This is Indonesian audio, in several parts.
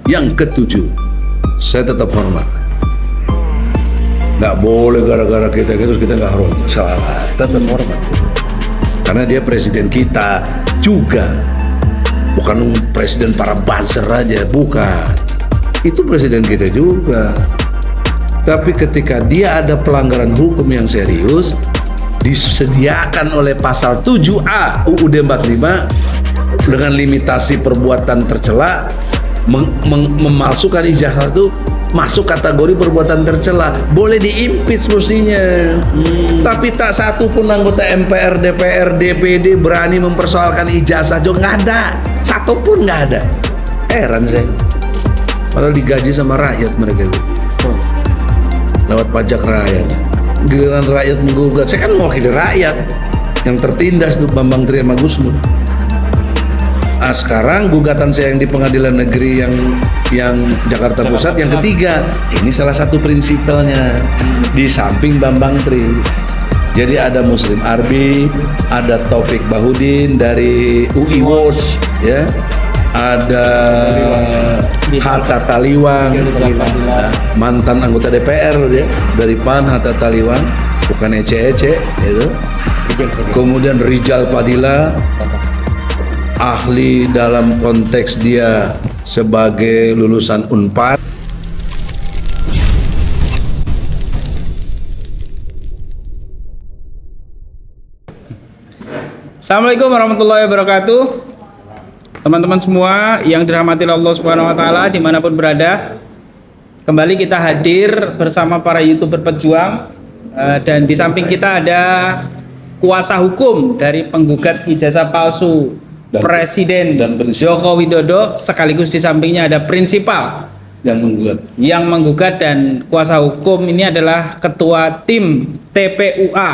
Yang ketujuh, saya tetap hormat. Nggak boleh gara-gara kita gitu kita nggak hormat. Salah, tetap hormat. Karena dia presiden kita juga. Bukan presiden para buzzer aja, bukan. Itu presiden kita juga. Tapi ketika dia ada pelanggaran hukum yang serius, disediakan oleh pasal 7A UUD 45 dengan limitasi perbuatan tercela, memalsukan ijazah itu masuk kategori perbuatan tercela, boleh diimpeach mestinya. Tapi tak satu pun anggota MPR, DPR, DPD berani mempersoalkan ijazah, juga nggak ada, satu pun nggak ada. Heran saya, padahal digaji sama rakyat mereka itu, lewat pajak rakyat. Giliran rakyat menggugat, saya kan mewakili rakyat yang tertindas tuh Bambang Tri sama Gus Nur. Sekarang gugatan saya yang di pengadilan negeri yang Jakarta Pusat yang ketiga, ini salah satu prinsipalnya di samping Bambang Tri. Jadi ada Muslim Arbi, ada Taufik Bahudin dari UI Watch, ya, ada Hatta Taliwang, mantan anggota DPR dia dari PAN, Hatta Taliwang, bukan ece-ece itu. Kemudian Rijal Fadila, ahli dalam konteks dia sebagai lulusan Unpad. Assalamualaikum warahmatullahi wabarakatuh. Teman-teman semua yang dirahmati Allah Subhanahu wa taala dimanapun berada, kembali kita hadir bersama para YouTuber pejuang, dan di samping kita ada kuasa hukum dari penggugat ijazah palsu Presiden Joko Widodo, sekaligus di sampingnya ada prinsipal yang menggugat dan kuasa hukum ini adalah ketua tim TPUA,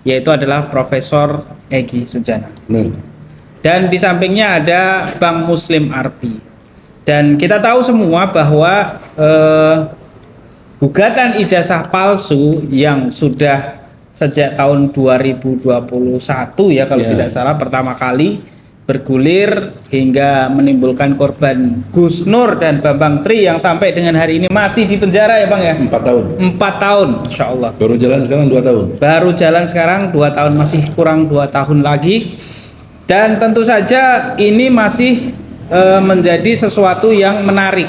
yaitu adalah Profesor Egy Sujana. Dan di sampingnya ada Bang Muslim Arbi. Dan kita tahu semua bahwa gugatan ijazah palsu yang sudah sejak tahun 2021 ya kalau tidak salah pertama kali bergulir hingga menimbulkan korban Gus Nur dan Bambang Tri yang sampai dengan hari ini masih di penjara ya Bang ya? 4 tahun. 4 tahun, Masya Allah. Baru jalan sekarang 2 tahun. Baru jalan sekarang 2 tahun, masih kurang 2 tahun lagi. Dan tentu saja ini masih menjadi sesuatu yang menarik.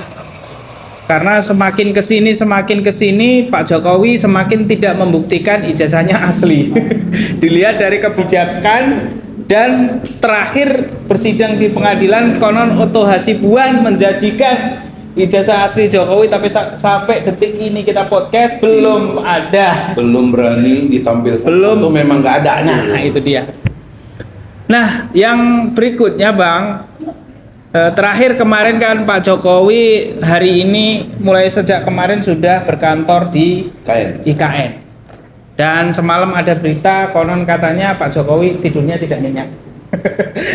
Karena semakin kesini Pak Jokowi semakin tidak membuktikan ijazahnya asli. Dilihat dari kebijakan dan terakhir bersidang di pengadilan konon Otto Hasibuan menjanjikan ijazah asli Jokowi, tapi sampai detik ini kita podcast belum ada. Belum berani ditampilkan. Belum. Itu memang nggak ada. Nah itu dia. Nah yang berikutnya Bang, terakhir kemarin kan Pak Jokowi hari ini mulai sejak kemarin sudah berkantor di IKN. Dan semalam ada berita konon katanya Pak Jokowi tidurnya tidak nyenyak.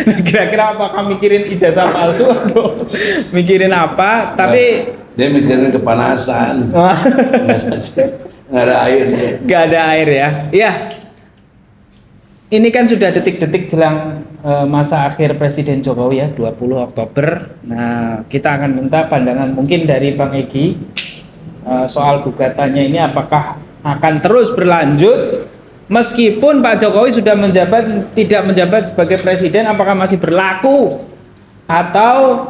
Nah, kira-kira apakah mikirin ijazah palsu atau mikirin apa? Tapi dia mikirin kepanasan. Nggak ada air. Nggak ada air ya. Ya. Ini kan sudah detik-detik jelang masa akhir Presiden Jokowi ya, 20 Oktober. Nah, kita akan minta pandangan mungkin dari Bang Egy soal gugatannya ini, apakah akan terus berlanjut meskipun Pak Jokowi sudah tidak menjabat sebagai presiden, apakah masih berlaku atau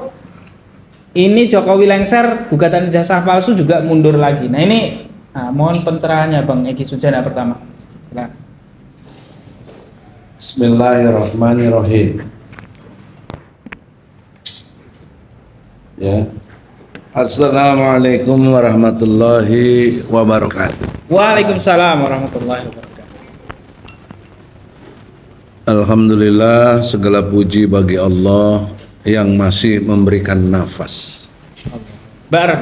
ini Jokowi lengser, gugatan ijazah palsu juga mundur lagi. Nah, ini mohon pencerahannya Bang Egy Sujana pertama. Nah. Bismillahirrahmanirrahim. Ya. Assalamualaikum warahmatullahi wabarakatuh. Waalaikumsalam warahmatullahi wabarakatuh. Alhamdulillah, segala puji bagi Allah yang masih memberikan nafas.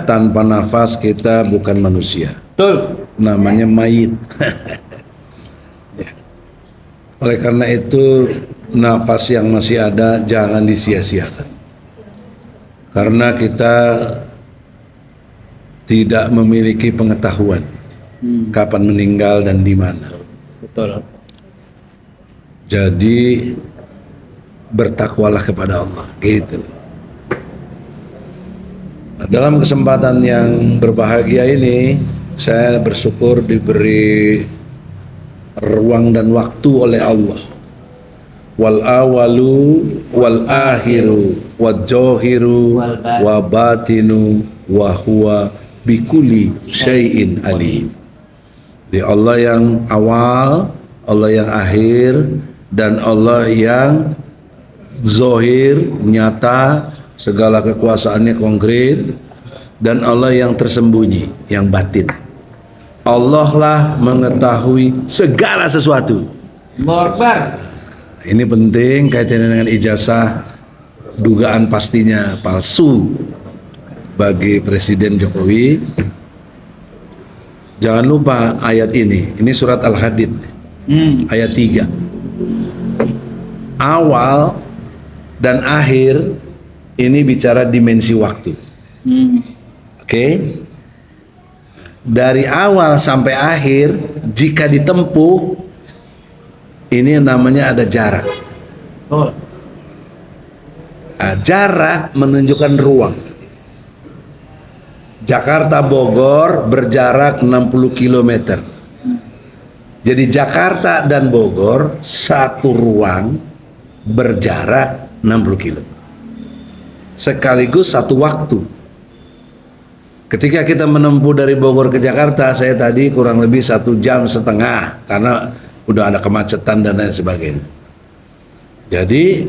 Tanpa nafas kita bukan manusia. Betul. Namanya mayit. Oleh karena itu nafas yang masih ada jangan disia-siakan. Karena kita tidak memiliki pengetahuan kapan meninggal dan di mana. Betul. Jadi bertakwalah kepada Allah, gitu. Dalam kesempatan yang berbahagia ini, saya bersyukur diberi ruang dan waktu oleh Allah. Wal awalu wal akhiru wal jahiru wa batinu wa huwa bikulli syai'in alim. Jadi Allah yang awal, Allah yang akhir, dan Allah yang zohir, nyata, segala kekuasaannya konkret, dan Allah yang tersembunyi, yang batin. Allah lah mengetahui segala sesuatu. Allahu Akbar. Ini penting kaitannya dengan ijazah, dugaan pastinya palsu bagi Presiden Jokowi. Jangan lupa ayat ini surat Al-Hadid, ayat 3. Awal dan akhir ini bicara dimensi waktu. Oke? Dari awal sampai akhir jika ditempuh, ini namanya ada jarak. Jarak menunjukkan ruang. Jakarta Bogor berjarak 60 km. Jadi Jakarta dan Bogor satu ruang berjarak 60 km. Sekaligus satu waktu. Ketika kita menempuh dari Bogor ke Jakarta, saya tadi kurang lebih 1,5 jam karena udah ada kemacetan dan lain sebagainya. Jadi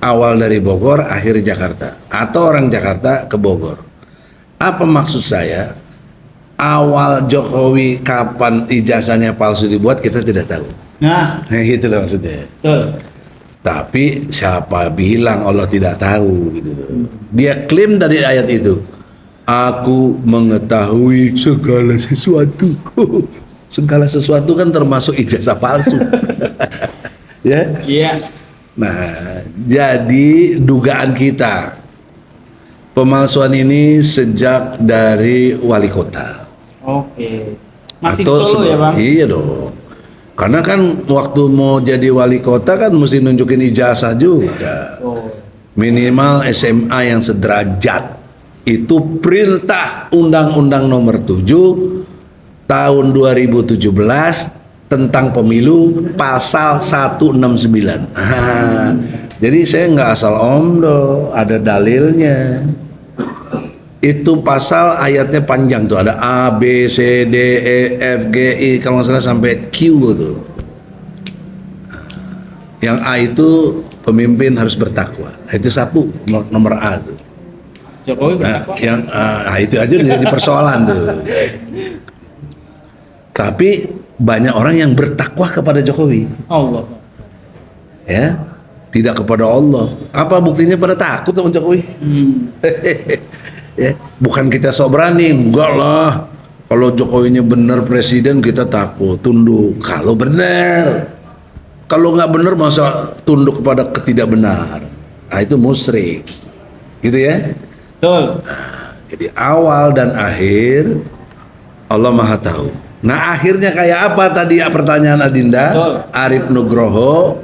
awal dari Bogor, akhir Jakarta, atau orang Jakarta ke Bogor. Apa maksud saya? Awal Jokowi kapan ijazahnya palsu dibuat kita tidak tahu. Nah, gitu loh maksudnya. Betul. Tapi siapa bilang Allah tidak tahu gitu. Dia klaim dari ayat itu, aku mengetahui segala sesuatu. Segala sesuatu kan termasuk ijazah palsu. Ya? Iya. Nah, jadi dugaan kita pemalsuan ini sejak dari wali kota. Oke. Masih Solo ya, Bang? Iya dong. Karena kan waktu mau jadi wali kota kan mesti nunjukin ijazah juga. Minimal SMA yang sederajat. Itu perintah Undang-Undang Nomor 7 tahun 2017 tentang pemilu pasal 169. Jadi saya nggak asal omdo, ada dalilnya. Itu pasal ayatnya panjang tuh, ada A, B, C, D, E, F, G, I, kalau nggak salah sampai Q tuh. Yang A itu pemimpin harus bertakwa. Itu satu nomor A tuh. Jokowi bertakwa. Itu aja jadi persoalan tuh. Tapi banyak orang yang bertakwa kepada Jokowi. Allah. Ya, tidak kepada Allah. Apa buktinya pada takut sama Jokowi? Ya, bukan kita sok berani, enggak lah. Kalau Jokowinya benar presiden kita takut, tunduk. Kalau benar, kalau nggak benar masa tunduk kepada ketidakbenar. Nah, itu musyrik, gitu ya. Betul. Nah, jadi awal dan akhir Allah Maha tahu. Nah, akhirnya kayak apa tadi ya pertanyaan Adinda? Betul. Arif Nugroho,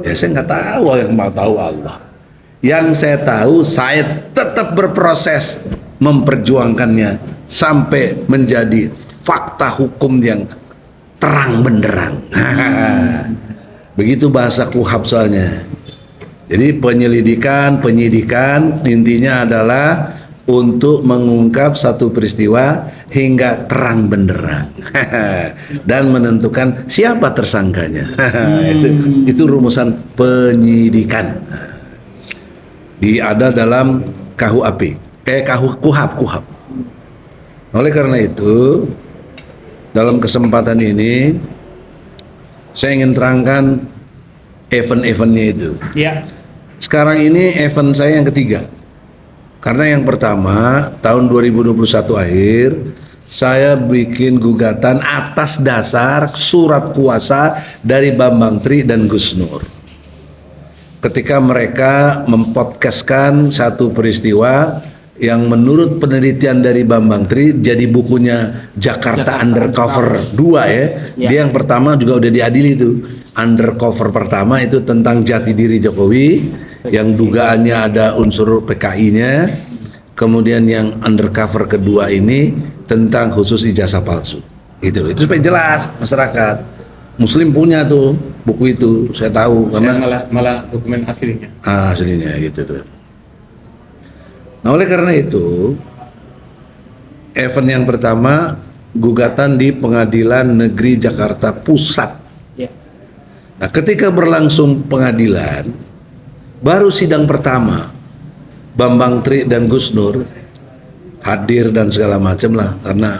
ya saya nggak tahu, yang mau tahu Allah. Yang saya tahu, saya tetap berproses memperjuangkannya sampai menjadi fakta hukum yang terang benderang. Begitu bahasa KUHAP soalnya. Jadi penyidikan intinya adalah untuk mengungkap satu peristiwa hingga terang benderang dan menentukan siapa tersangkanya. Itu rumusan penyidikan. Ada dalam KUHP, KUHAP. Oleh karena itu, dalam kesempatan ini saya ingin terangkan event-eventnya itu. Ya. Sekarang ini event saya yang ketiga. Karena yang pertama tahun 2021 akhir saya bikin gugatan atas dasar surat kuasa dari Bambang Tri dan Gus Nur. Ketika mereka mempodcastkan satu peristiwa yang menurut penelitian dari Bambang Tri jadi bukunya Jakarta Undercover 2 ya. Dia yang pertama juga udah diadili itu. Undercover pertama itu tentang jati diri Jokowi yang dugaannya ada unsur PKI-nya. kemudian yang undercover kedua ini tentang khusus ijazah palsu. Gitu loh. Itu supaya jelas masyarakat. Muslim punya tuh buku itu, saya tahu karena malah dokumen aslinya. Aslinya gitu tuh. Nah, oleh karena itu, event yang pertama gugatan di Pengadilan Negeri Jakarta Pusat. Ya. Nah, ketika berlangsung pengadilan, baru sidang pertama, Bambang Tri dan Gus Nur hadir dan segala macam lah, karena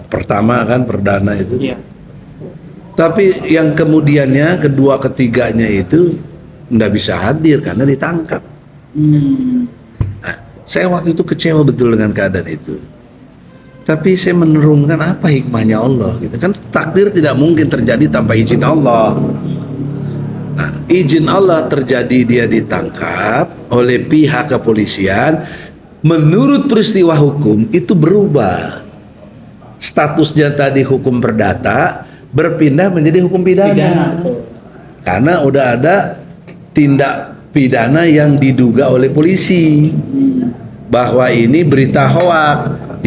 pertama kan perdana itu. Ya. Tapi yang kemudiannya, kedua ketiganya itu nggak bisa hadir karena ditangkap. Nah, saya waktu itu kecewa betul dengan keadaan itu. Tapi saya menerungkan apa hikmahnya Allah gitu kan, takdir tidak mungkin terjadi tanpa izin Allah. Nah, izin Allah terjadi, dia ditangkap oleh pihak kepolisian. Menurut peristiwa hukum itu berubah. Statusnya tadi hukum perdata berpindah menjadi hukum pidana. Karena udah ada tindak pidana yang diduga oleh polisi bahwa ini berita hoak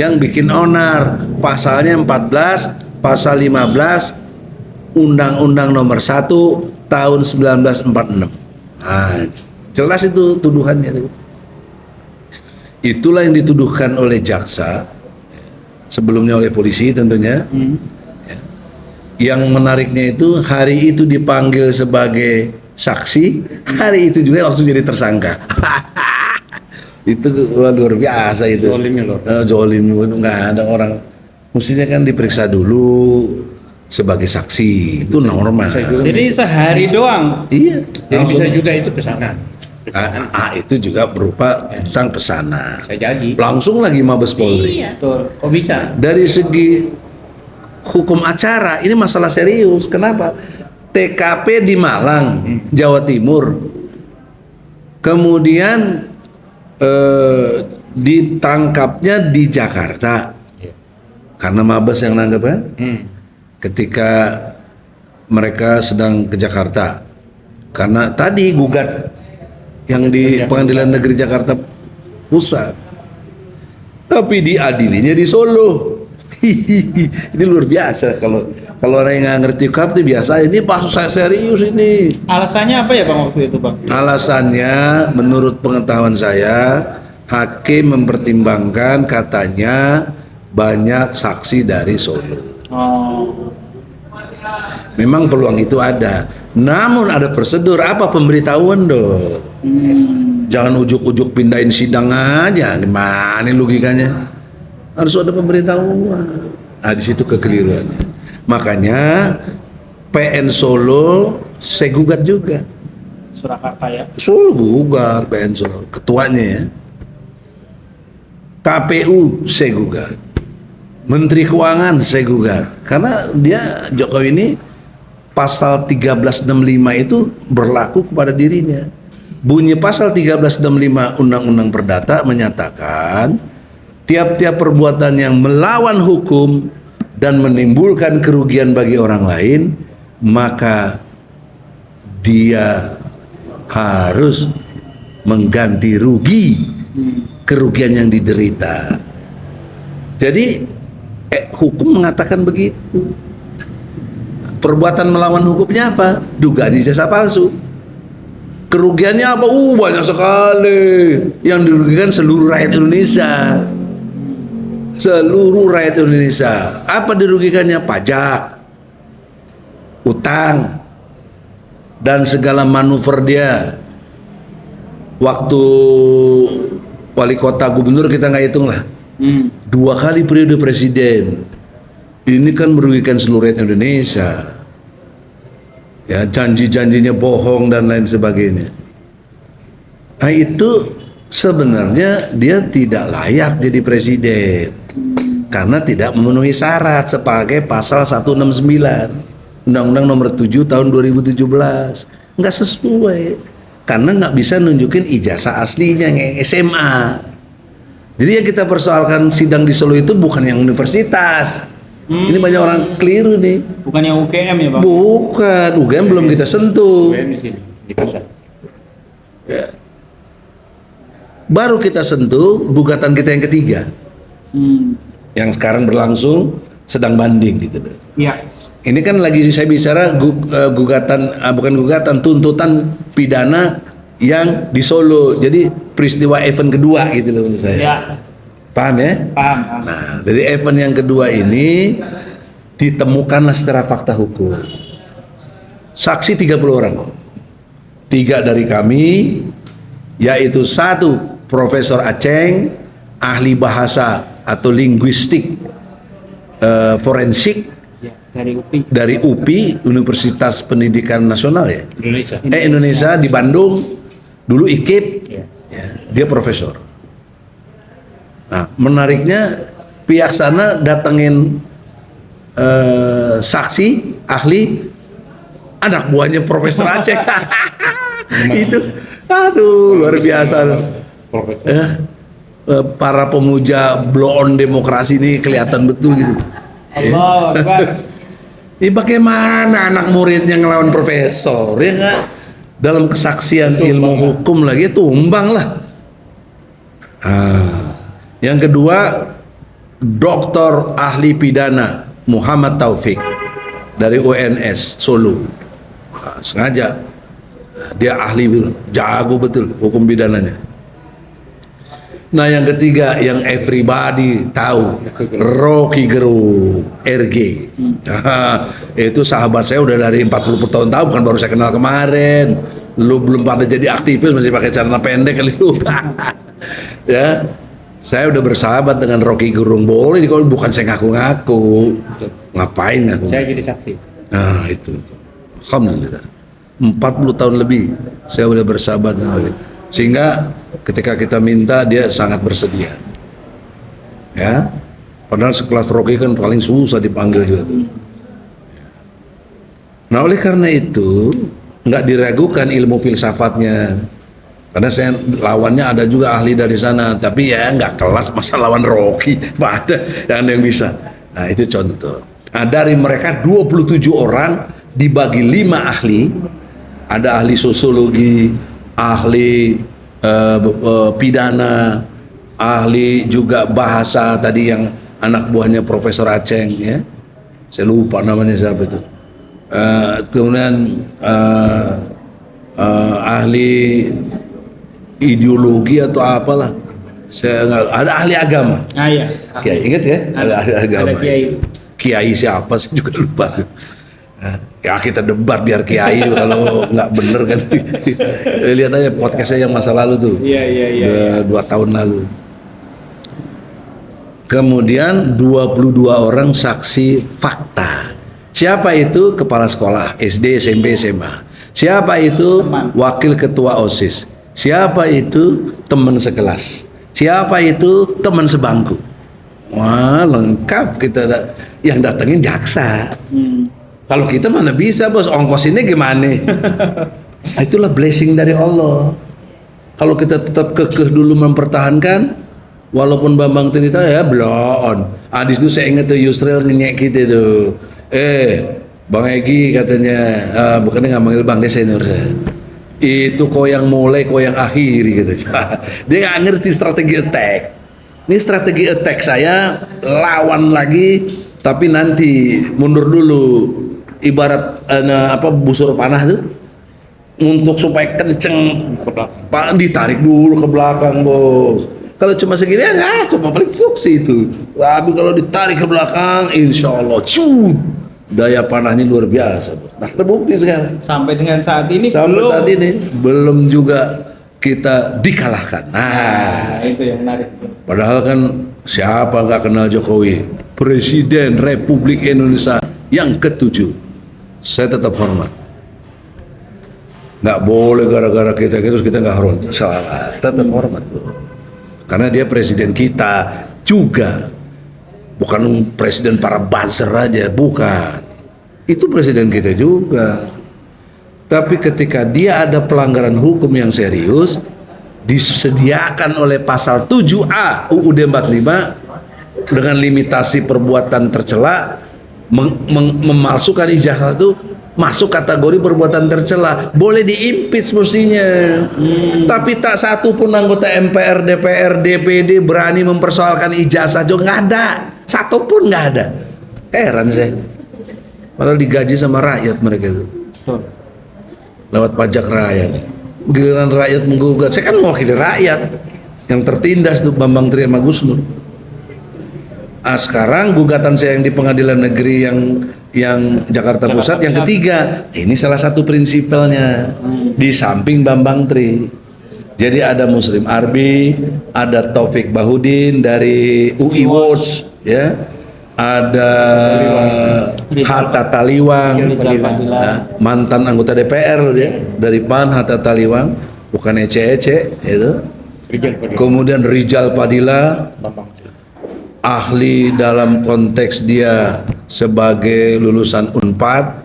yang bikin onar. Pasalnya 14, pasal 15 Undang-Undang Nomor 1 tahun 1946. Nah, jelas itu tuduhannya. Itulah yang dituduhkan oleh jaksa, sebelumnya oleh polisi tentunya. Yang menariknya itu, hari itu dipanggil sebagai saksi, hari itu juga langsung jadi tersangka. Itu luar biasa itu. Zolim, nggak ada orang. Mestinya kan diperiksa dulu sebagai saksi, itu normal. Jadi sehari doang. Iya. Jadi bisa juga itu pesanan. Itu juga berupa tentang pesanan. Bisa jadi. Langsung lagi Mabes Polri. Iya. Betul. Kok bisa? Dari segi hukum acara ini masalah serius. Kenapa? TKP di Malang, Jawa Timur. Kemudian ditangkapnya di Jakarta. Karena Mabes yang nangkep kan? Ketika mereka sedang ke Jakarta. Karena tadi gugat yang di Pengadilan Negeri Jakarta Pusat. Tapi diadilinya di Solo. Ini luar biasa, kalau orang yang nggak ngerti UKAP itu biasa, ini kasus serius ini. Alasannya apa ya Bang waktu itu Bang? Alasannya menurut pengetahuan saya, hakim mempertimbangkan katanya banyak saksi dari Solo. Oh. Memang peluang itu ada, namun ada prosedur. Apa pemberitahuan dong? Jangan ujuk-ujuk pindahin sidang aja. Gimana logikanya? Harus ada pemberitahuan. Nah, di situ kekeliruannya. Makanya PN Solo saya gugat juga. Surakarta ya. Solo gugat PN Solo, ketuanya ya. KPU saya gugat. Menteri Keuangan saya gugat. Karena dia Jokowi ini pasal 1365 itu berlaku kepada dirinya. Bunyi pasal 1365 Undang-Undang Perdata menyatakan tiap-tiap perbuatan yang melawan hukum dan menimbulkan kerugian bagi orang lain, maka dia harus mengganti rugi kerugian yang diderita. Jadi hukum mengatakan begitu. Perbuatan melawan hukumnya apa? Dugaan ijazah palsu. Kerugiannya apa? Banyak sekali. Yang dirugikan seluruh rakyat Indonesia. Seluruh rakyat Indonesia. Apa dirugikannya? Pajak, utang, dan segala manuver dia. Waktu wali kota, gubernur kita nggak hitung lah. 2 kali periode presiden. Ini kan merugikan seluruh rakyat Indonesia. Ya, janji-janjinya bohong dan lain sebagainya. Nah, itu sebenarnya dia tidak layak jadi presiden karena tidak memenuhi syarat sebagai pasal 169 Undang-Undang Nomor 7 tahun 2017. Nggak sesuai karena nggak bisa nunjukin ijazah aslinya yang SMA. Jadi yang kita persoalkan sidang di Solo itu bukan yang universitas. Ini banyak orang keliru nih. Bukan yang UGM ya Bang? Bukan, UGM belum kita sentuh. UGM di sini, di pusat. Ya. baru kita sentuh gugatan kita yang ketiga, yang sekarang berlangsung sedang banding gitu. Iya. Ini kan lagi saya bicara bukan gugatan, tuntutan pidana yang di Solo. Jadi peristiwa event kedua gitu loh menurut saya. Iya. Paham ya? Paham. Nah, dari event yang kedua ini ditemukanlah secara fakta hukum. Saksi 30 orang. 3 dari kami, yaitu 1 Profesor Aceng, ahli bahasa atau linguistik forensik Ya, dari UPI. dari UPI, Universitas Pendidikan Nasional ya. Indonesia. Indonesia di Bandung, dulu IKIP, Iya. ya, dia profesor. Nah, menariknya pihak sana datengin saksi, ahli, anak buahnya Profesor Aceh. Itu, aduh luar biasa. Profesor. Para pemuja blow on demokrasi ini kelihatan betul gitu. Allah Akbar. Ini bagaimana anak muridnya ngelawan profesor, ya nggak? Dalam kesaksian ilmu hukum lagi tumbang lah. Yang kedua, Doktor Ahli Pidana Muhammad Taufik dari UNS Solo. Sengaja dia ahli, jago betul hukum pidananya. Nah yang ketiga yang everybody tahu, Rocky Gerung RG. Itu sahabat saya udah dari 40 tahun tahu, bukan baru saya kenal kemarin. Lu belum pada jadi aktivis masih pakai celana pendek kali lu. Ya, saya udah bersahabat dengan Rocky Gerung. Boleh kalau bukan saya ngaku-ngaku. Ngapain ngaku? Saya jadi saksi. Nah itu, alhamdulillah 40 tahun lebih saya udah bersahabat dengan dia. Sehingga ketika kita minta dia sangat bersedia. Ya, padahal sekelas Rocky kan paling susah dipanggil juga tuh. Nah oleh karena itu nggak diragukan ilmu filsafatnya. Karena saya lawannya ada juga ahli dari sana, tapi ya nggak kelas masa lawan Rocky, ada yang bisa. Nah itu contoh. Nah, dari mereka 27 orang dibagi 5 ahli, ada ahli sosiologi, ahli pidana, ahli juga bahasa tadi yang anak buahnya Profesor Aceng ya, saya lupa namanya siapa itu. Kemudian ahli ideologi atau apalah, saya nggak, ada ahli agama. Iya. Kiai, ingat ya? Ada ahli agama. Ada kiai. Kiai siapa sih juga lupa. Ya kita debat biar kiai kalau nggak bener kan. Lihat aja podcastnya yang masa lalu tuh. Iya. 2 tahun lalu. Kemudian 22 orang saksi fakta. Siapa itu? Kepala sekolah SD, SMP, SMA. Siapa itu? Teman. Wakil ketua OSIS. Siapa itu? Teman sekelas. Siapa itu? Teman sebangku. Wah lengkap kita yang datengin jaksa. Kalau kita mana bisa bos, ongkosinnya gimana? Nah, itulah blessing dari Allah. Kalau kita tetap kekeh dulu mempertahankan, walaupun Bambang Tinita ya belon. Adis itu saya ingat tuh Yusril ngenyek kita tuh. Bang Egi katanya, bukannya nggak manggil Bang, dia senior saya. Itu kau yang mulai, kau yang akhiri gitu. Dia nggak ngerti strategi attack. Ini strategi attack saya lawan lagi, tapi nanti mundur dulu. Ibarat busur panah tuh, untuk supaya kenceng ditarik dulu ke belakang bos. Kalau cuma segini ya cuma paling sih itu. Tapi kalau ditarik ke belakang, insya Allah daya panahnya luar biasa bos. Nah terbukti sekarang. Sampai dengan saat ini Saat ini belum juga kita dikalahkan. Nah itu yang menarik. padahal kan siapa nggak kenal Jokowi, Presiden Republik Indonesia yang ke-7. Saya tetap hormat. Nggak boleh gara-gara kita terus kita nggak hormat. Salah, tetap hormat loh. Karena dia presiden kita juga, bukan presiden para buzzer aja, bukan. Itu presiden kita juga. Tapi ketika dia ada pelanggaran hukum yang serius, disediakan oleh pasal 7A UUD 45 dengan limitasi perbuatan tercela, memalsukan ijazah itu masuk kategori perbuatan tercela, boleh diimpeach mestinya. Tapi tak satu pun anggota MPR, DPR, DPD berani mempersoalkan ijazah juga, nggak ada, satu pun nggak ada. Heran saya. Padahal digaji sama rakyat mereka itu, lewat pajak rakyat. Giliran rakyat menggugat, saya kan mewakili rakyat. Yang tertindas tuh Bambang Tri sama Gus Nur. Sekarang gugatan saya yang di pengadilan negeri yang Jakarta Pusat yang ketiga, ini salah satu prinsipalnya di samping Bambang Tri. Jadi ada Muslim Arbi, ada Taufik Bahudin dari UI Watch, ya, ada Hatta Taliwang, mantan anggota DPR loh dia, dari PAN. Hatta Taliwang, bukan ece-ece itu. Kemudian Rijal Padilla, ahli dalam konteks dia sebagai lulusan Unpad,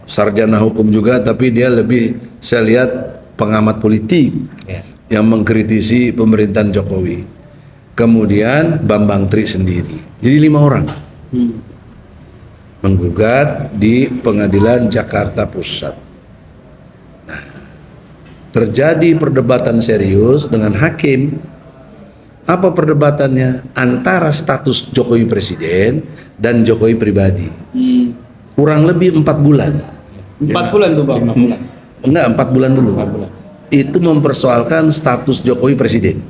sarjana hukum juga, tapi dia lebih, saya lihat, pengamat politik yang mengkritisi pemerintahan Jokowi. Kemudian Bambang Tri sendiri, jadi 5 orang menggugat di pengadilan Jakarta Pusat. Nah, terjadi perdebatan serius dengan hakim. Apa perdebatannya? Antara status Jokowi presiden dan Jokowi pribadi. Kurang lebih 4 bulan. 4 bulan tuh Bang. Enggak, 4 bulan dulu. 4 bulan. Itu mempersoalkan status Jokowi presiden.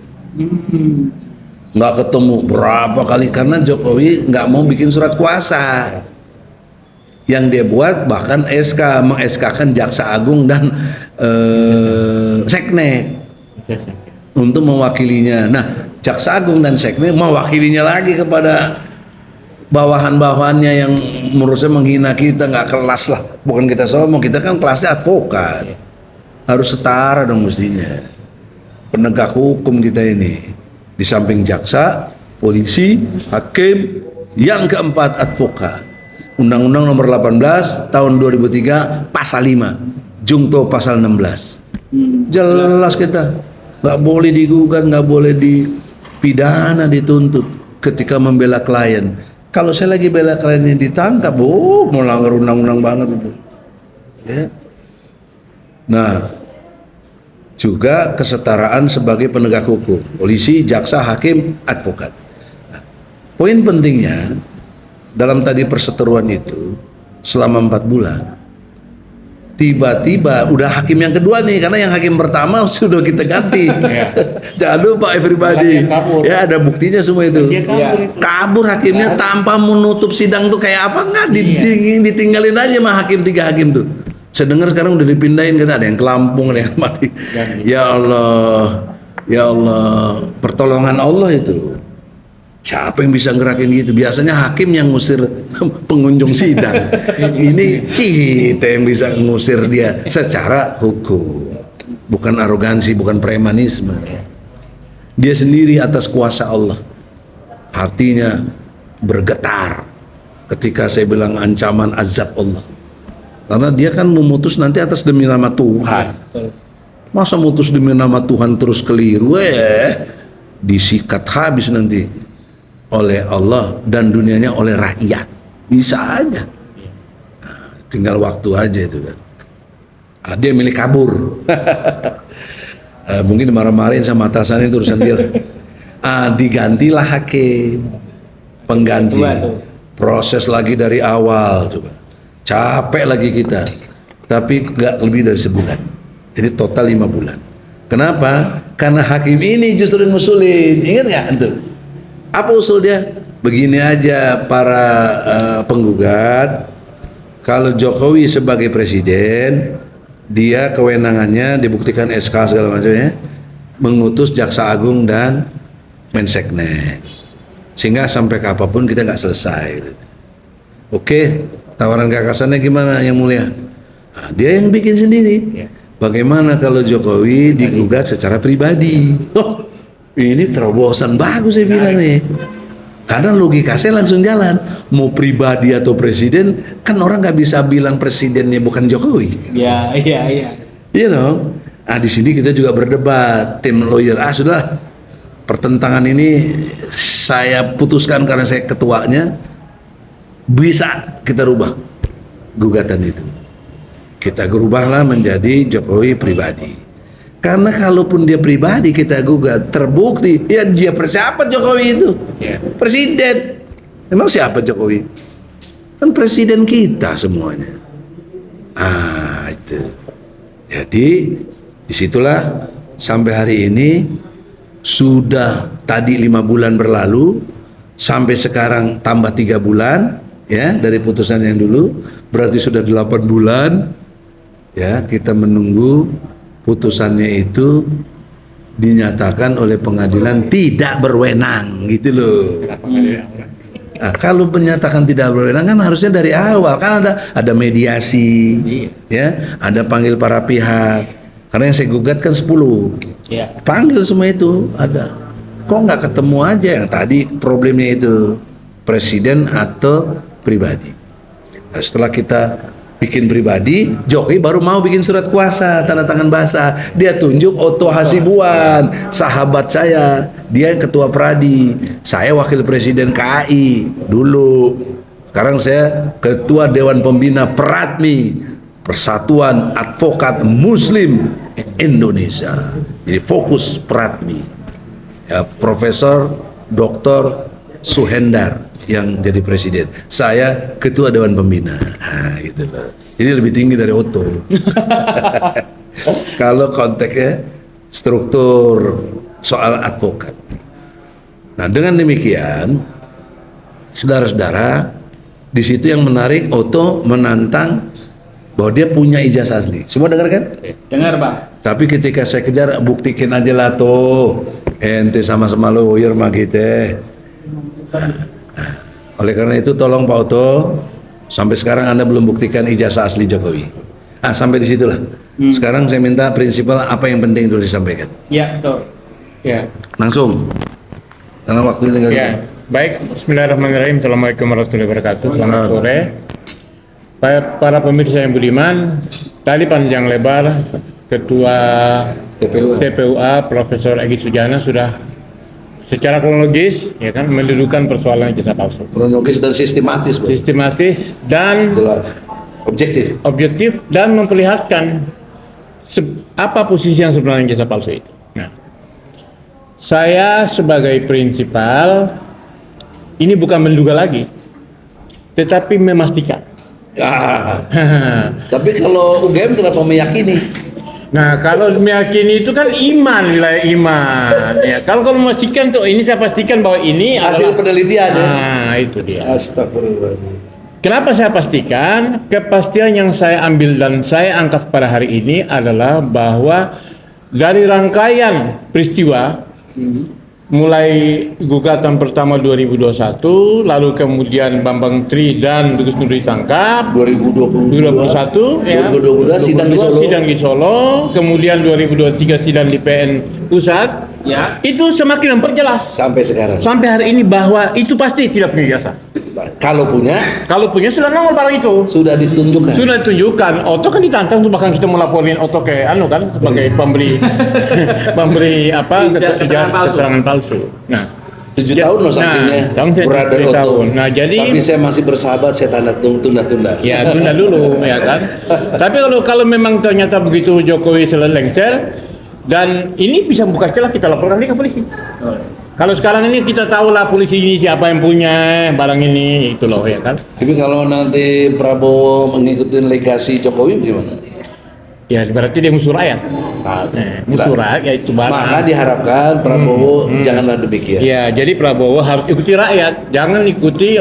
Nggak ketemu berapa kali karena Jokowi nggak mau bikin surat kuasa. Yang dia buat bahkan SK, meng-SK-kan Jaksa Agung dan Seknek untuk mewakilinya. Nah, Jaksa Agung dan Seknek mewakilinya lagi kepada bawahan-bawahannya yang menurut saya menghina kita, nggak kelas lah. Bukan kita sombong, kita kan kelasnya advokat. Harus setara dong mestinya. Penegak hukum kita ini. Di samping jaksa, polisi, hakim, yang keempat advokat. Undang-Undang Nomor 18 Tahun 2003 Pasal 5, Jungto Pasal 16. Jelas kita nggak boleh digugat, nggak boleh dipidana, dituntut ketika membela klien. Kalau saya lagi bela kliennya ditangkap, melanggar undang-undang banget itu. Ya. Nah, juga kesetaraan sebagai penegak hukum, polisi, jaksa, hakim, advokat. Nah, poin pentingnya dalam tadi perseteruan itu selama 4 bulan, tiba-tiba udah hakim yang kedua nih, karena yang hakim pertama sudah kita ganti. Jangan lupa everybody, ya ada buktinya semua itu. Kabur hakimnya tanpa menutup sidang tuh kayak apa, nggak ditinggalin aja sama hakim, 3 hakim tuh. Saya dengar sekarang udah dipindahin, kita ada yang ke Lampung, ada yang mati. Ya Allah, ya Allah, pertolongan Allah itu. Siapa yang bisa ngerakin gitu? Biasanya hakim yang ngusir pengunjung sidang. Ini kita yang bisa ngusir dia secara hukum. Bukan arogansi, bukan premanisme. Dia sendiri atas kuasa Allah. Hatinya bergetar ketika saya bilang ancaman azab Allah. Karena dia kan memutus nanti atas demi nama Tuhan. Masa mutus demi nama Tuhan terus keliru, disikat habis nanti oleh Allah dan dunianya oleh rakyat. Bisa aja. Nah, tinggal waktu aja itu kan. Dia milik kabur. Mungkin marah-marahin sama atasannya itu urusan dia. Digantilah hakim pengganti. Proses lagi dari awal coba. Capek lagi kita, tapi nggak lebih dari sebulan. Jadi total 5 bulan. Kenapa? Karena hakim ini justru yang ngusulin. Ingat nggak itu? Apa usul dia? Begini aja para penggugat. Kalau Jokowi sebagai presiden, dia kewenangannya dibuktikan SK segala macamnya, mengutus Jaksa Agung dan Menseknek. Sehingga sampai kapanpun kita nggak selesai. Oke. Tawaran gagasannya gimana yang mulia? Nah, dia yang bikin sendiri. Bagaimana kalau Jokowi digugat secara pribadi? Oh, ini terobosan bagus saya bilang nih. Karena logika saya langsung jalan. Mau pribadi atau presiden, kan orang nggak bisa bilang presidennya bukan Jokowi. Iya. You know. Di sini kita juga berdebat. Tim lawyer, sudah. Pertentangan ini saya putuskan karena saya ketuanya. Bisa kita rubah gugatan itu. kita rubahlah menjadi Jokowi pribadi. Karena kalaupun dia pribadi kita gugat, terbukti ya dia siapa Jokowi itu? Presiden. Emang siapa Jokowi? Kan presiden kita semuanya. Itu. Jadi disitulah sampai hari ini sudah tadi 5 bulan berlalu, sampai sekarang tambah 3 bulan ya dari putusan yang dulu, berarti sudah 8 bulan ya kita menunggu putusannya itu dinyatakan oleh pengadilan tidak berwenang gitu loh. Nah, kalau menyatakan tidak berwenang kan harusnya dari awal kan ada mediasi, ya, ada panggil para pihak. Karena yang saya gugat kan 10, panggil semua itu ada. Kok nggak ketemu aja yang tadi problemnya itu presiden atau pribadi. Nah, setelah kita bikin pribadi, Jokowi baru mau bikin surat kuasa tanda tangan basah. Dia tunjuk Otto Hasibuan, sahabat saya. Dia ketua Pradi, saya wakil presiden KAI dulu. Sekarang saya ketua Dewan Pembina Pradmi, Persatuan Advokat Muslim Indonesia. Jadi fokus Pradmi. Ya, Profesor Dr. Suhendar yang jadi presiden, saya ketua Dewan Pembina. Gitu loh. Jadi lebih tinggi dari Otto. Kalau konteksnya struktur soal advokat. Nah, dengan demikian, saudara-saudara, di situ yang menarik Otto menantang bahwa dia punya ijazah asli. Semua dengar kan? Dengar, Pak. Tapi ketika saya kejar, buktikan aja lah tuh, ente sama-sama lawyer mah kita. Oleh karena itu tolong Pak Otto, sampai sekarang Anda belum buktikan ijazah asli Jokowi. Sampai di situlah. Sekarang saya minta prinsipal apa yang penting dulu disampaikan. Ya, betul. Ya. Langsung. Karena waktu tinggal. Ya. Baik, bismillahirrahmanirrahim. Assalamualaikum warahmatullahi wabarakatuh. Selamat sore. Para pemirsa yang budiman, tadi panjang lebar Ketua TPUA Profesor Egy Sujana sudah secara kronologis ya kan mendudukan persoalan ijazah palsu. Kronologis dan sistematis, Bro. Sistematis dan Jelas. Objektif dan memperlihatkan apa posisi yang sebenarnya ijazah palsu itu. Nah, saya sebagai prinsipal ini bukan menduga lagi, tetapi memastikan. Tapi kalau UGM kenapa meyakini? Nah, kalau meyakini itu kan iman, wilayah iman. Ya, kalau memastikan tuh ini saya pastikan bahwa ini hasil penelitian ya. Nah, itu dia. Astagfirullah. Kenapa saya pastikan? Kepastian yang saya ambil dan saya angkat pada hari ini adalah bahwa dari rangkaian peristiwa mulai gugatan pertama 2021, lalu kemudian Bambang Tri dan Dugus Nur ditangkap 2021 ya, 2022 sidang di Solo, kemudian 2023 sidang di PN Pusat ya, itu semakin memperjelas sampai sekarang. Sampai hari ini bahwa itu pasti tidak punya ijazah. Kalau punya Sudah nongol barang itu. Sudah ditunjukkan. Otto kan ditantang tuh, bahkan kita melaporin Otto ke kan sebagai pemberi keterangan palsu. Nah, 7 tahun loh sanksinya. Berada Otto. Nah, jadi tapi saya masih bersahabat, saya tunda. Ya, tunda dulu ya kan. Tapi kalau memang ternyata begitu Jokowi lengser, dan ini bisa buka celah, kita laporkan ke polisi. Kalau sekarang ini kita tahu lah polisi ini siapa yang punya barang ini, itu loh ya kan. Tapi kalau nanti Prabowo mengikuti legasi Jokowi gimana? Ya berarti dia musuh rakyat. Musuh rakyat ya itu barang. Maka diharapkan Prabowo janganlah demikian. Ya, jadi Prabowo harus ikuti rakyat, jangan ikuti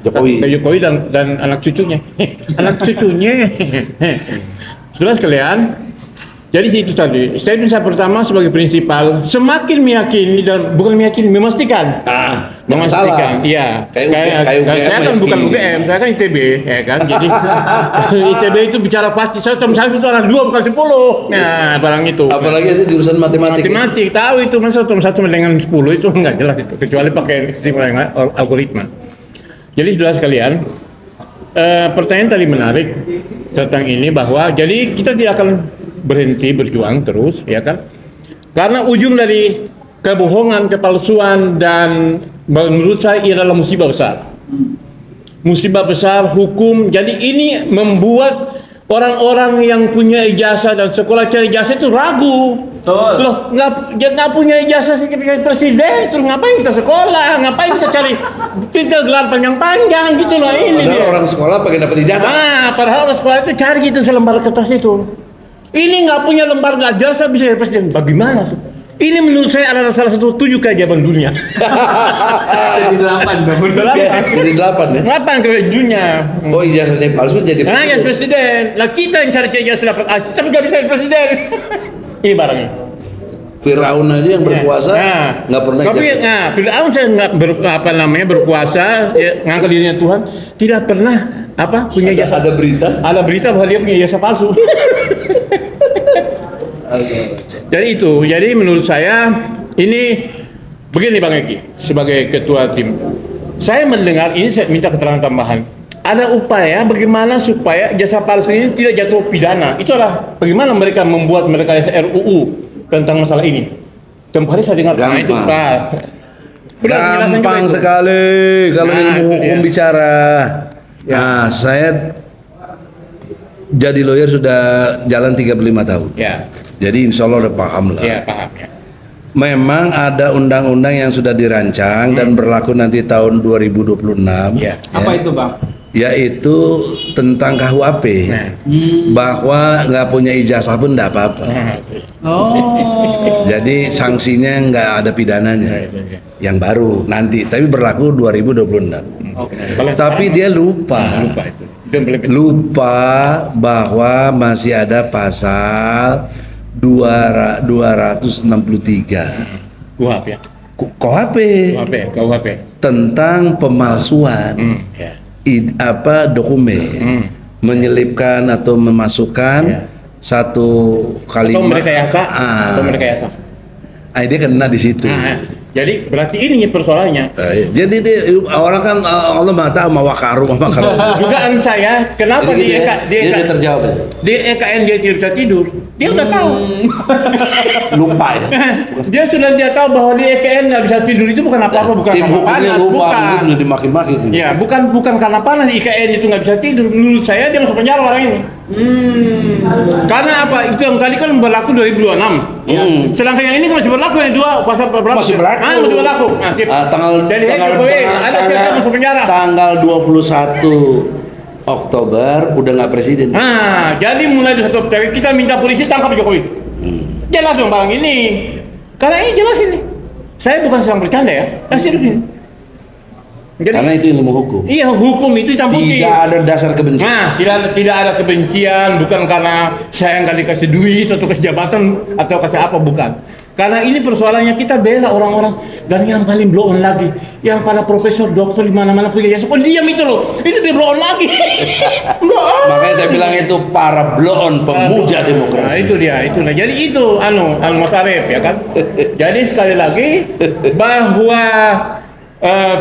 Jokowi dan anak cucunya. Anak cucunya. Sudah sekalian. Jadi itu tadi, statement saya pertama sebagai prinsipal, semakin meyakini dan bukan meyakini, memastikan. Memastikan, iya. Kayak saya kan bukan UGM, saya kan ITB, ya kan. Jadi ITB itu bicara pasti, saya itu anak 2 bukan 10. Nah, barang itu. Apalagi itu jurusan matematik. Matematik, tahu itu masa 1 dengan 10 itu nggak jelas itu, kecuali pakai sistem algoritma. Jadi sudah sekalian, pertanyaan tadi menarik tentang ini bahwa jadi kita tidak akan berhenti berjuang terus ya kan, karena ujung dari kebohongan, kepalsuan, dan menurut saya ini adalah musibah besar hukum. Jadi ini membuat orang-orang yang punya ijazah dan sekolah cari ijazah itu ragu. Betul. Loh, nggak punya ijazah sebagai presiden, terus ngapain kita sekolah? Ngapain kita gelar panjang-panjang gitu loh ini. Padahal orang sekolah pengen dapat ijazah. Padahal orang sekolah itu cari gitu selembar kertas itu. Ini nggak punya lembar nggak ijazah bisa jadi presiden. Bagaimana tuh? Ini menurut saya adalah salah satu 7 keajaiban dunia. Jadi 8 Bang. Jadi 8 ya. 8 keajaiban dunia. Oh ijazahnya palsu jadi Nah, ya presiden. Lah kita yang cari ijazah dapat tapi nggak bisa jadi presiden. Ini barangnya. Firaun aja yang berkuasa nggak pernah Tapi ijazah. Firaun saya nggak berkuasa, ya, ngangkat dirinya Tuhan, tidak pernah punya ijazah. Ada berita. Ada berita bahwa dia punya ijazah palsu. Jadi menurut saya ini begini Bang Eki sebagai ketua tim. Saya mendengar ini, saya minta keterangan tambahan. Ada upaya bagaimana supaya jasa palsu ini tidak jatuh pidana. Itulah bagaimana mereka membuat mereka RUU tentang masalah ini. Tempat hari saya dengar itu Pak. Gampang sekali kalau ilmu hukum bicara. Nah, saya jadi lawyer sudah jalan 35 tahun. Ya. Jadi insya Allah udah paham lah. Ya, paham ya. Memang ada undang-undang yang sudah dirancang dan berlaku nanti tahun 2026. Ya. Apa itu Bang? Yaitu tentang KUHP. Nah. Bahwa nggak punya ijazah pun nggak apa-apa. Oh. Jadi sanksinya nggak ada pidananya. Yang baru nanti, tapi berlaku 2026. Oke. Tapi dia lupa. Lupa bahwa masih ada pasal 263 KUHP ya. KUHP tentang pemalsuan Ya. dokumen, menyelipkan atau memasukkan satu kalimat atau merekayasa. Dia kena di situ. Jadi berarti ini persoalannya. Jadi orang kan Allah Maha tahu mau wakaru. Dugaan saya kenapa dia terjawab. Di EKN dia tidak bisa tidur. Dia udah tahu. Lupa ya. Dia tahu bahwa di EKN nggak bisa tidur itu bukan apa-apa, bukan Tim karena hukumnya panas, lupa, bukan. mungkin udah dimaki-maki itu. Ya, bukan karena panas di IKN itu nggak bisa tidur. Menurut saya dia masuk penjara orang ini. Karena apa? Itu yang tadi kan berlaku 2026. Ya. Sedangkan yang ini kan masih berlaku yang dua pasal berlaku. Masih berlaku. Masih berlaku. Nah, tanggal 21 Oktober udah nggak presiden. Nah, jadi mulai dari 1 Oktober kita minta polisi tangkap Jokowi. Jelas dong barang ini. Karena ini jelas ini. Saya bukan sedang bercanda ya. Serius ini. Jadi, karena itu ilmu hukum. Iya, hukum itu hitam putih. Tidak ada dasar kebencian. Nah, tidak ada kebencian, bukan karena saya nggak dikasih duit atau kasih jabatan atau kasih apa, bukan. Karena ini persoalannya kita bela orang-orang. Dan yang paling blow on lagi, yang para profesor, dokter di mana-mana punya jasa, diam itu loh, itu dia blow on lagi. Makanya saya bilang itu para blow on pemuja demokrasi. Nah, itu dia, itulah. Jadi itu Mas Arif ya kan. Jadi sekali lagi bahwa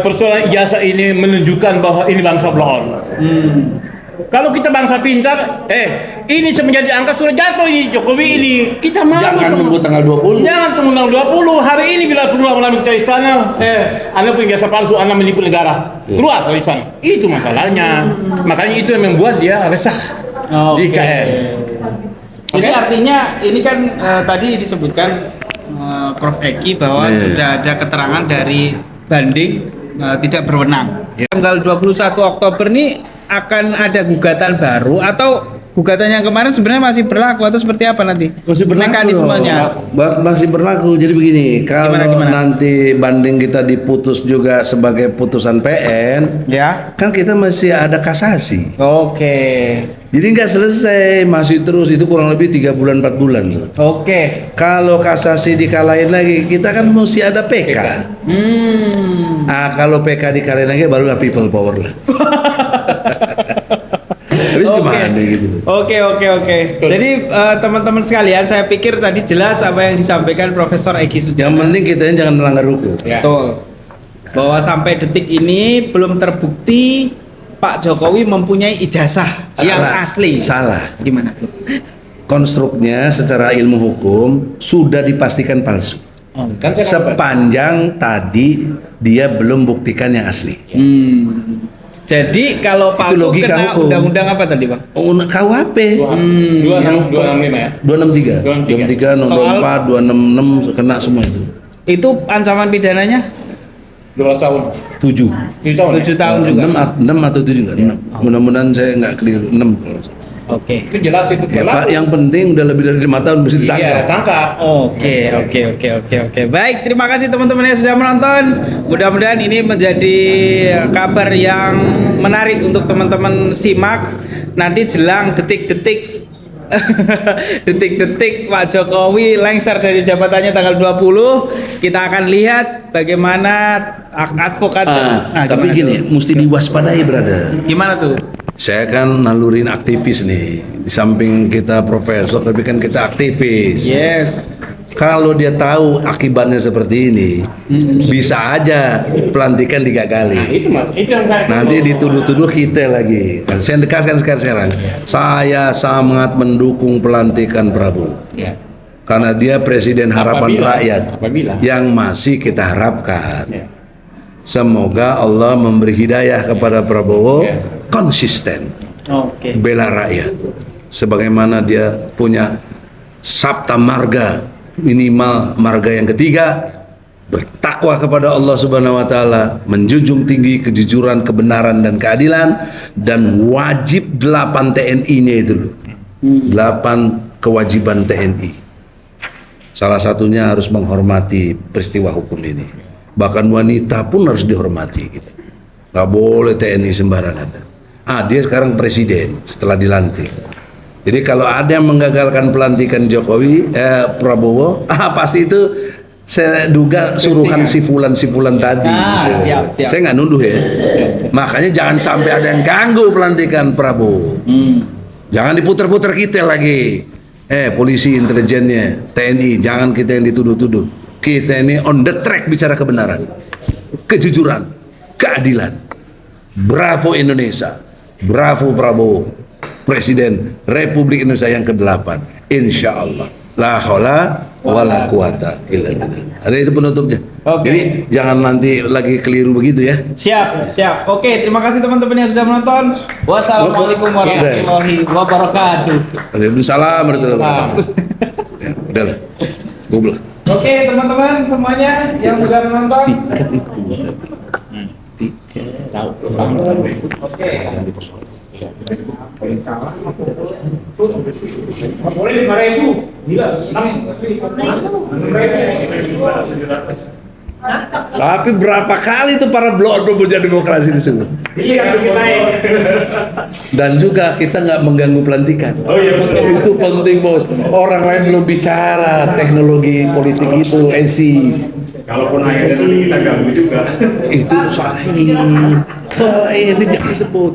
persoalan ijazah ini menunjukkan bahwa ini bangsa blow on. Kalau kita bangsa pintar, ini semenjak diangkat sudah jatuh ini Jokowi ini. Kita mau jangan nunggu tanggal 20. Jangan tunggu tanggal 20. Hari ini bila keluar melalui ke istana, Anda punya jasa palsu, Anda menipu negara. Keluar dari sana. Itu masalahnya. Makanya itu yang membuat dia resah di KN. Jadi artinya ini kan tadi disebutkan Prof Eki bahwa sudah ada keterangan dari banding tidak berwenang. Tanggal 21 Oktober ini akan ada gugatan baru atau gugatan yang kemarin sebenarnya masih berlaku atau seperti apa nanti? Masih berlaku. Mekanismenya. Masih berlaku. Jadi begini, kalau nanti banding kita diputus juga sebagai putusan PN, Ya. kan kita masih ada kasasi. Oke. Jadi nggak selesai, masih terus, itu kurang lebih 3 bulan 4 bulan. Oke. Kalau kasasi dikalahin lagi, kita kan mesti ada PK. Kalau PK dikalahin lagi baru people power lah. Habis gimana gitu? Oke. Jadi teman-teman sekalian, saya pikir tadi jelas apa yang disampaikan Profesor Eki Sujana. Yang penting kita jangan melanggar hukum. Ya. Betul. Bahwa sampai detik ini belum terbukti Pak Jokowi mempunyai ijazah yang asli. Salah. Gimana tuh? Konstruknya secara ilmu hukum sudah dipastikan palsu. Kan saya Sepanjang tadi dia belum buktikan yang asli. Jadi kalau palsu logika kena hukum. undang-undang apa tadi Bang? Oh, KUHP. 265 ya. 263, 263, 264, 266 kena semua itu. Itu ancaman pidananya 12 tahun. 7. 7 tahun. 7 tahun juga. 6 atau 7 enggak? 6. Mudah-mudahan saya enggak keliru 6. Oke. Itu jelas itu Ya, Pak, berlaku. yang penting udah lebih dari 5 tahun mesti ditangkap. Iya, tangkap. Oke. Baik, terima kasih teman-teman yang sudah menonton. Mudah-mudahan ini menjadi kabar yang menarik untuk teman-teman simak. Nanti jelang detik-detik detik-detik Pak Jokowi lengser dari jabatannya tanggal 20, kita akan lihat bagaimana advokat. Tapi gimana gini, tuh? mesti diwaspadai, brother. Gimana tuh? Saya kan nalurin aktivis nih. Di samping kita profesor, tapi kan kita aktivis. Yes. Kalau dia tahu akibatnya seperti ini, bisa aja pelantikan digagali. Nah, itu Mas. Itu yang saya Nanti dituduh-tuduh kita lagi. Saya dekaskan sekarang. Saya sangat mendukung pelantikan Prabowo. Ya. Karena dia presiden harapan Apabila- rakyat apabila. yang masih kita harapkan. Ya. Semoga Allah memberi hidayah kepada Prabowo Ya. konsisten Oke. bela rakyat. Sebagaimana dia punya sabta marga, minimal marga yang ketiga, bertakwa kepada Allah Subhanahu wa taala, menjunjung tinggi kejujuran, kebenaran dan keadilan, dan wajib 8 TNI-nya itu loh. 8 kewajiban TNI. Salah satunya harus menghormati peristiwa hukum ini. Bahkan wanita pun harus dihormati gitu. Gak boleh TNI sembarangan. Dia sekarang presiden setelah dilantik. Jadi kalau ada yang menggagalkan pelantikan Prabowo, pasti itu saya duga suruhan si fulan tadi. Siap. Saya nggak nuduh ya. Makanya jangan sampai ada yang ganggu pelantikan Prabowo. Jangan diputer-puter kita lagi. Polisi intelijennya, TNI, jangan kita yang dituduh-tuduh. Kita ini on the track bicara kebenaran, kejujuran, keadilan. Bravo Indonesia, bravo Prabowo, Presiden Republik Indonesia yang ke-8. Insya Allah. La haula wala quwata illa billah. Ada itu penutupnya. Oke. Jadi jangan nanti lagi keliru begitu ya. Siap. Oke, terima kasih teman-teman yang sudah menonton. Wassalamualaikum warahmatullahi wabarakatuh. Waalaikumsalam warahmatullahi wabarakatuh. Ya, udahlah. Goblok. Oke, teman-teman semuanya yang sudah menonton. Tiket itu tadi. Tiket. Oke. Yang dipersoalkan. Boleh 5.000. Gila, 6. Tapi berapa kali tuh para blog menjadi demokrasi disebut. Iya, kita naik. Dan juga kita nggak mengganggu pelantikan. Oh iya, betul. Itu penting bos. Orang lain belum bicara teknologi politik itu, Kalaupun akhirnya nanti kita ganggu juga. itu soal lain. Soal lain, itu jangan disebut.